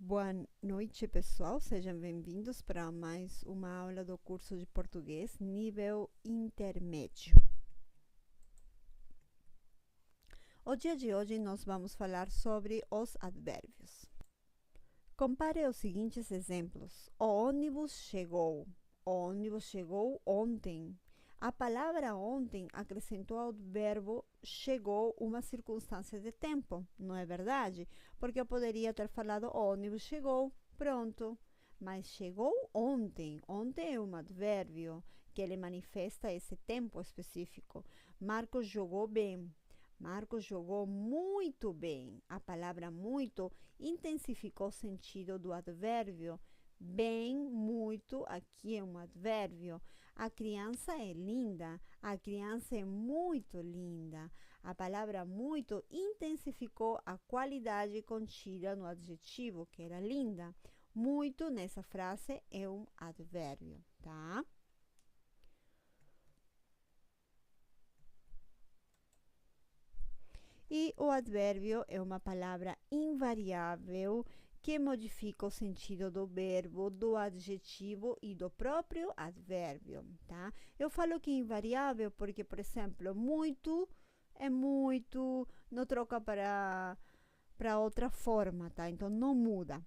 Boa noite, pessoal. Sejam bem-vindos para mais uma aula do curso de português nível intermédio. O dia de hoje nós vamos falar sobre os advérbios. Compare os seguintes exemplos. O ônibus chegou. O ônibus chegou ontem. A palavra ontem acrescentou ao verbo chegou uma circunstância de tempo, não é verdade? Porque eu poderia ter falado o ônibus chegou, pronto. Mas chegou ontem. Ontem é um advérbio que ele manifesta esse tempo específico. Marcos jogou bem. Marcos jogou muito bem. A palavra muito intensificou o sentido do advérbio. Bem, muito, aqui é um advérbio. A criança é linda. A criança é muito linda. A palavra muito intensificou a qualidade contida no adjetivo, que era linda. Muito, nessa frase, é um advérbio, tá? E o advérbio é uma palavra invariável que modifica o sentido do verbo, do adjetivo e do próprio advérbio, tá? Eu falo que é invariável porque, por exemplo, muito é muito, não troca para outra forma, tá? Então, não muda.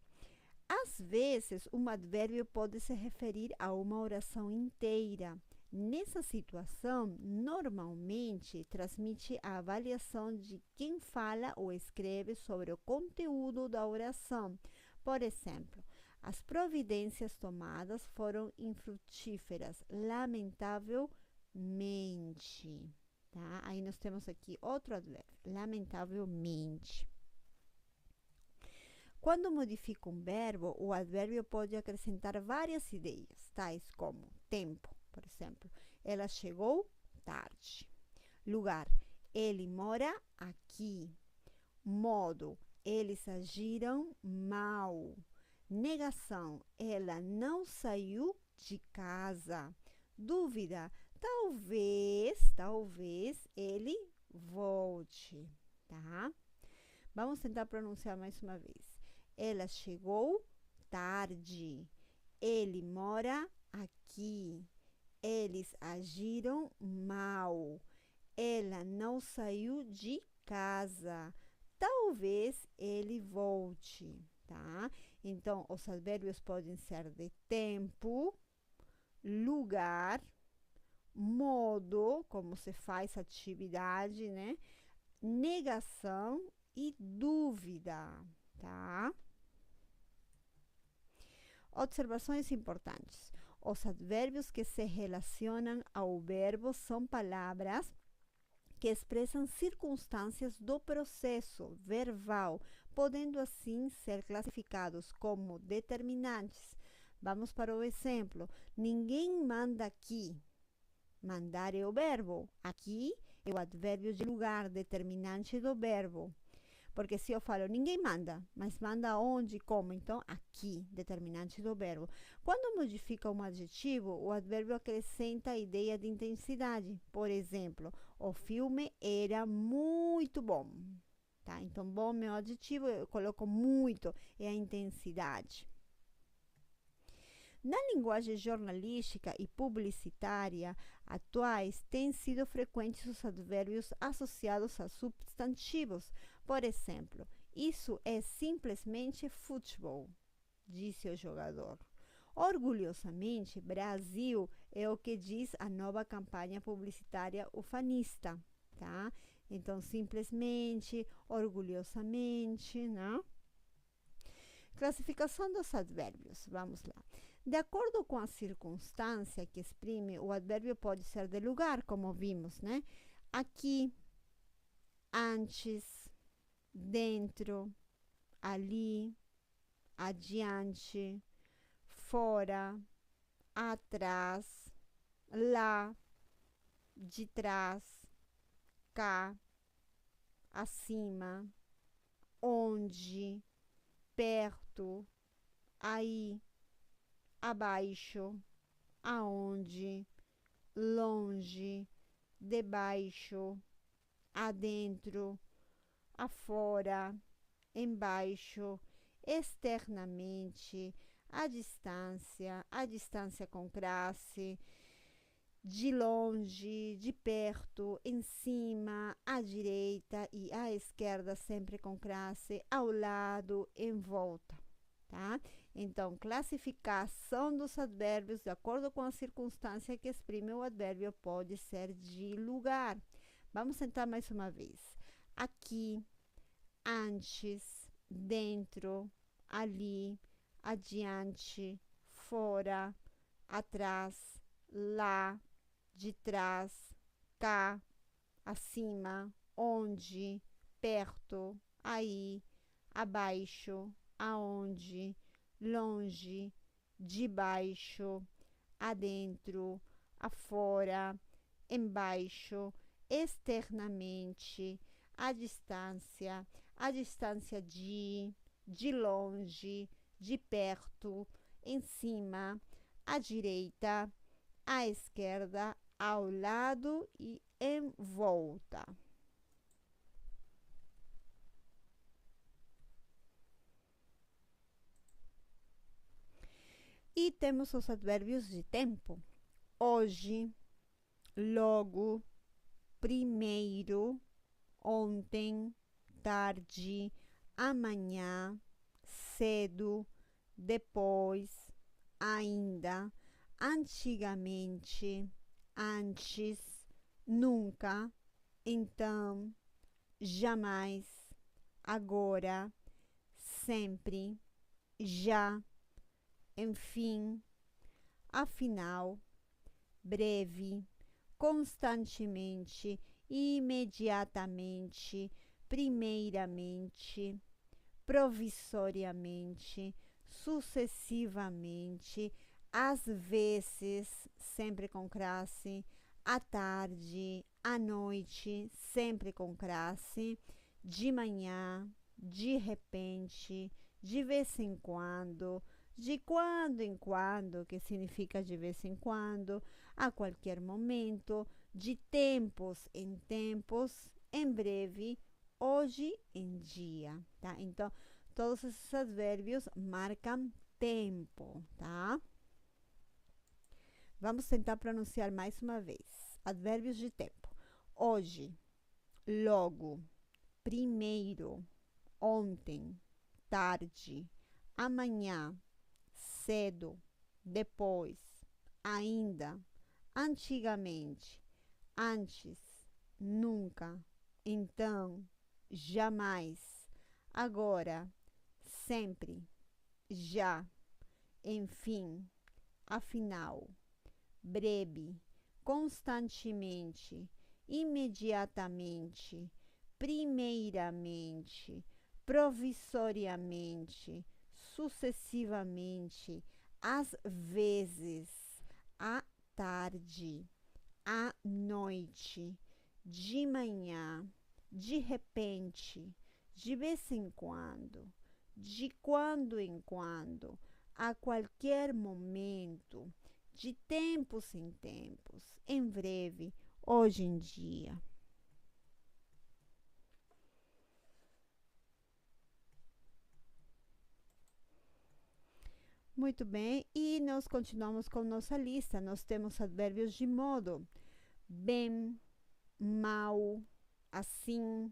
Às vezes, um advérbio pode se referir a uma oração inteira. Nessa situação, normalmente transmite a avaliação de quem fala ou escreve sobre o conteúdo da oração. Por exemplo, as providências tomadas foram infrutíferas, lamentavelmente. Tá? Aí nós temos aqui outro advérbio, lamentavelmente. Quando modifica um verbo, o advérbio pode acrescentar várias ideias, tais como tempo, por exemplo. Ela chegou tarde. Lugar, ele mora aqui. Modo, eles agiram mal. Negação, ela não saiu de casa. Dúvida, talvez ele volte, tá? Vamos tentar pronunciar mais uma vez. Ela chegou tarde. Ele mora aqui. Eles agiram mal. Ela não saiu de casa. Talvez ele volte, tá? Então, os advérbios podem ser de tempo, lugar, modo, como se faz a atividade, né? Negação e dúvida, tá? Observações importantes. Os advérbios que se relacionam ao verbo são palavras que expressam circunstâncias do processo verbal, podendo assim ser classificados como determinantes. Vamos para o exemplo. Ninguém manda aqui. Mandar é o verbo. Aqui é o advérbio de lugar, determinante do verbo. Porque se eu falo, ninguém manda, mas manda onde, como? Então, aqui, determinante do verbo. Quando modifica um adjetivo, o advérbio acrescenta a ideia de intensidade. Por exemplo, o filme era muito bom. Tá? Então, bom é o adjetivo, eu coloco muito, é a intensidade. Na linguagem jornalística e publicitária atuais, têm sido frequentes os advérbios associados a substantivos. Por exemplo, isso é simplesmente futebol, disse o jogador. Orgulhosamente, Brasil é o que diz a nova campanha publicitária ufanista, tá? Então, simplesmente, orgulhosamente, né? Classificação dos advérbios. Vamos lá. De acordo com a circunstância que exprime, o advérbio pode ser de lugar, como vimos, né? Aqui, antes, dentro, ali, adiante, fora, atrás, lá, de trás, cá, acima, onde, perto, aí, abaixo, aonde, longe, debaixo, adentro, afora, embaixo, externamente, à distância com classe, de longe, de perto, em cima, à direita e à esquerda, sempre com classe, ao lado, em volta, tá? Então, classificação dos advérbios de acordo com a circunstância que exprime o advérbio pode ser de lugar. Vamos tentar mais uma vez. Aqui, antes, dentro, ali, adiante, fora, atrás, lá, de trás, cá, acima, onde, perto, aí, abaixo, aonde, longe, debaixo, adentro, afora, embaixo, externamente, à distância de longe, de perto, em cima, à direita, à esquerda, ao lado e em volta. E temos os advérbios de tempo. Hoje, logo, primeiro, ontem, tarde, amanhã, cedo, depois, ainda, antigamente, antes, nunca, então, jamais, agora, sempre, já, enfim, afinal, breve, constantemente, imediatamente, primeiramente, provisoriamente, sucessivamente, às vezes, sempre com classe, à tarde, à noite, sempre com classe, de manhã, de repente, de vez em quando, de quando em quando, que significa de vez em quando, a qualquer momento, de tempos, em breve, hoje em dia, tá? Então, todos esses advérbios marcam tempo, tá? Vamos tentar pronunciar mais uma vez. Advérbios de tempo. Hoje, logo, primeiro, ontem, tarde, amanhã, cedo, depois, ainda, antigamente, antes, nunca, então, jamais, agora, sempre, já, enfim, afinal, breve, constantemente, imediatamente, primeiramente, provisoriamente, sucessivamente, às vezes, à tarde, à noite, de manhã, de repente, de vez em quando, de quando em quando, a qualquer momento, de tempos em tempos, em breve, hoje em dia. Muito bem, e nós continuamos com nossa lista. Nós temos advérbios de modo: bem, mal, assim,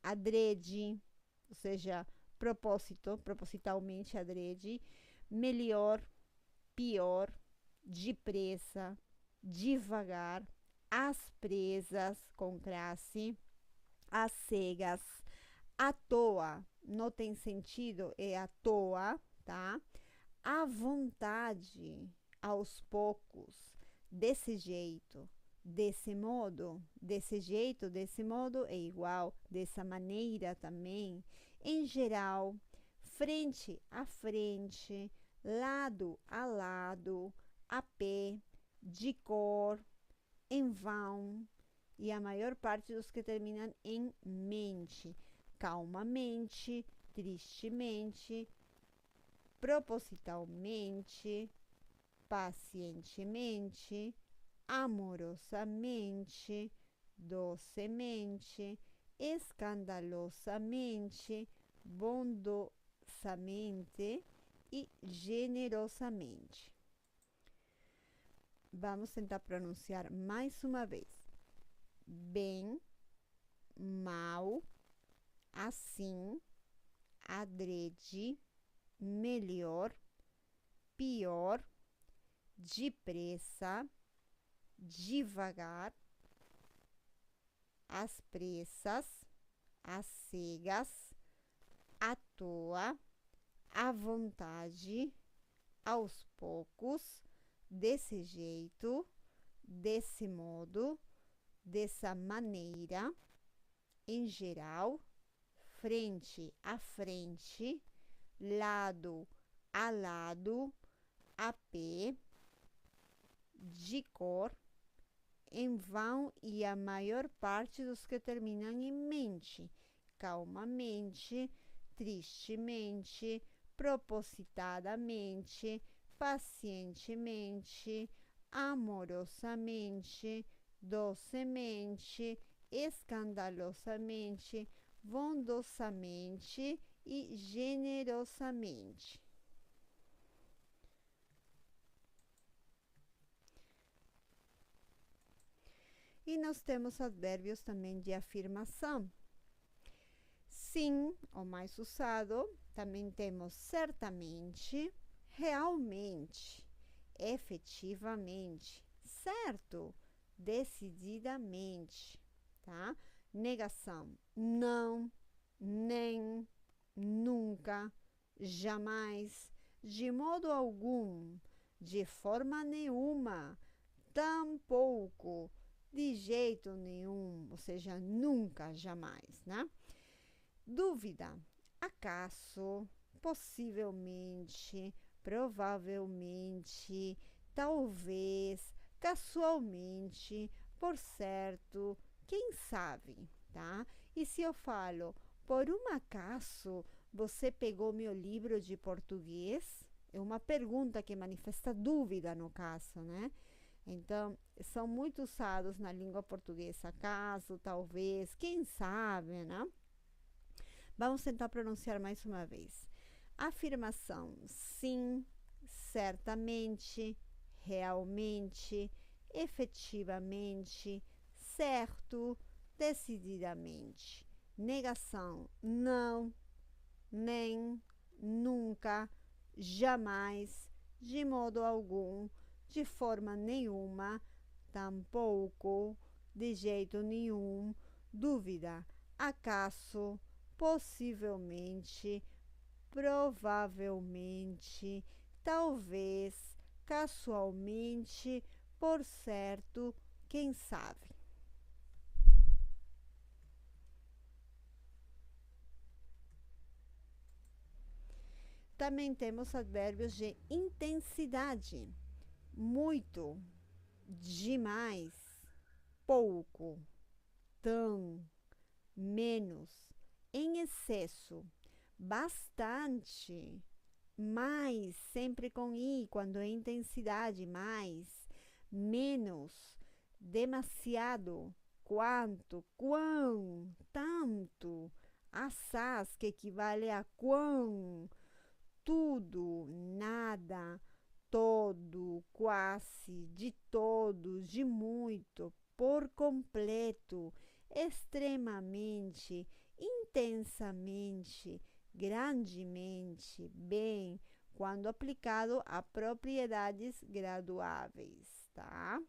adrede, ou seja, propósito, propositalmente adrede, melhor, pior, depressa, devagar, às presas, com classe, às cegas, à toa, não tem sentido, é à toa, tá? À vontade, aos poucos, desse jeito, desse jeito, desse modo é igual, dessa maneira também, em geral, frente a frente, lado a lado, a pé, de cor, em vão, e a maior parte dos que terminam em mente, calmamente, tristemente, propositalmente, pacientemente, amorosamente, docemente, escandalosamente, bondosamente, intensamente e generosamente. Vamos tentar pronunciar mais uma vez. Bem, mal, assim, adrede, melhor, pior, depressa, devagar, às pressas, às cegas, à toa, à vontade, aos poucos, desse jeito, desse modo, dessa maneira, em geral, frente a frente, lado a lado, a pé, de cor, em vão e a maior parte dos que terminam em mente, calmamente, tristemente, propositadamente, pacientemente, amorosamente, docemente, escandalosamente, bondosamente e generosamente. E nós temos advérbios também de afirmação. Sim, o mais usado, também temos certamente, realmente, efetivamente, certo, decididamente, tá? Negação, não, nem, nunca, jamais, de modo algum, de forma nenhuma, tampouco, de jeito nenhum, ou seja, nunca, jamais, né? Dúvida, acaso, possivelmente, provavelmente, talvez, casualmente, por certo, quem sabe, tá? E se eu falo, por um acaso, você pegou meu livro de português? É uma pergunta que manifesta dúvida no caso, né? Então, são muito usados na língua portuguesa, acaso, talvez, quem sabe, né? Vamos tentar pronunciar mais uma vez. Afirmação: sim, certamente, realmente, efetivamente, certo, decididamente. Negação: não, nem, nunca, jamais, de modo algum, de forma nenhuma, tampouco, de jeito nenhum, dúvida, acaso, possivelmente, provavelmente, talvez, casualmente, por certo, quem sabe. Também temos advérbios de intensidade. Muito, demais, pouco, tão, menos, em excesso, bastante, mais, sempre com i, quando é intensidade, mais, menos, demasiado, quanto, quão, tanto, assaz, que equivale a quão, tudo, nada, todo, quase, de todo, de muito, por completo, extremamente, intensamente, grandemente, bem, quando aplicado a propriedades graduáveis, tá?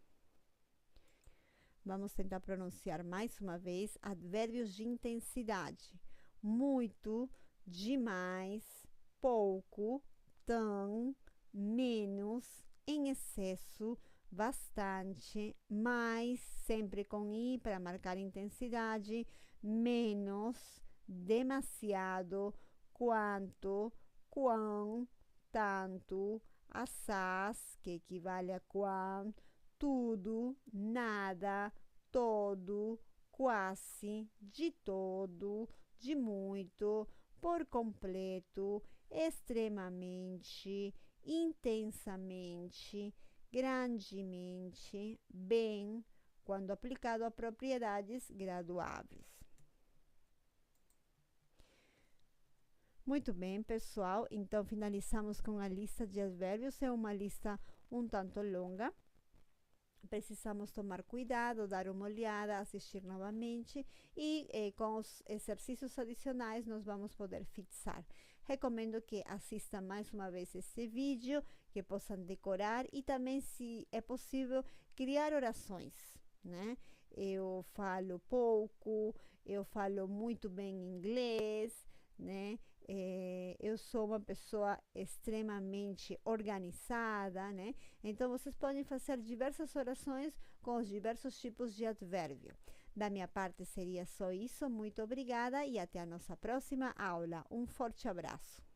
Vamos tentar pronunciar mais uma vez advérbios de intensidade. Muito, demais, pouco, tão, menos, em excesso, bastante, mais, sempre com i para marcar intensidade, menos, demasiado, quanto, quão, tanto, assaz, que equivale a quão, tudo, nada, todo, quase, de todo, de muito, por completo, extremamente, intensamente, grandemente, bem, quando aplicado a propriedades graduáveis. Muito bem, pessoal. Então, finalizamos com a lista de advérbios. É uma lista um tanto longa. Precisamos tomar cuidado, dar uma olhada, assistir novamente e com os exercícios adicionais nós vamos poder fixar. Recomendo que assistam mais uma vez esse vídeo, que possam decorar e também, se é possível, criar orações, né? Eu falo pouco, eu falo muito bem inglês, né? Eu sou uma pessoa extremamente organizada, né? Então, vocês podem fazer diversas orações com os diversos tipos de advérbio. Da minha parte, seria só isso. Muito obrigada e até a nossa próxima aula. Um forte abraço.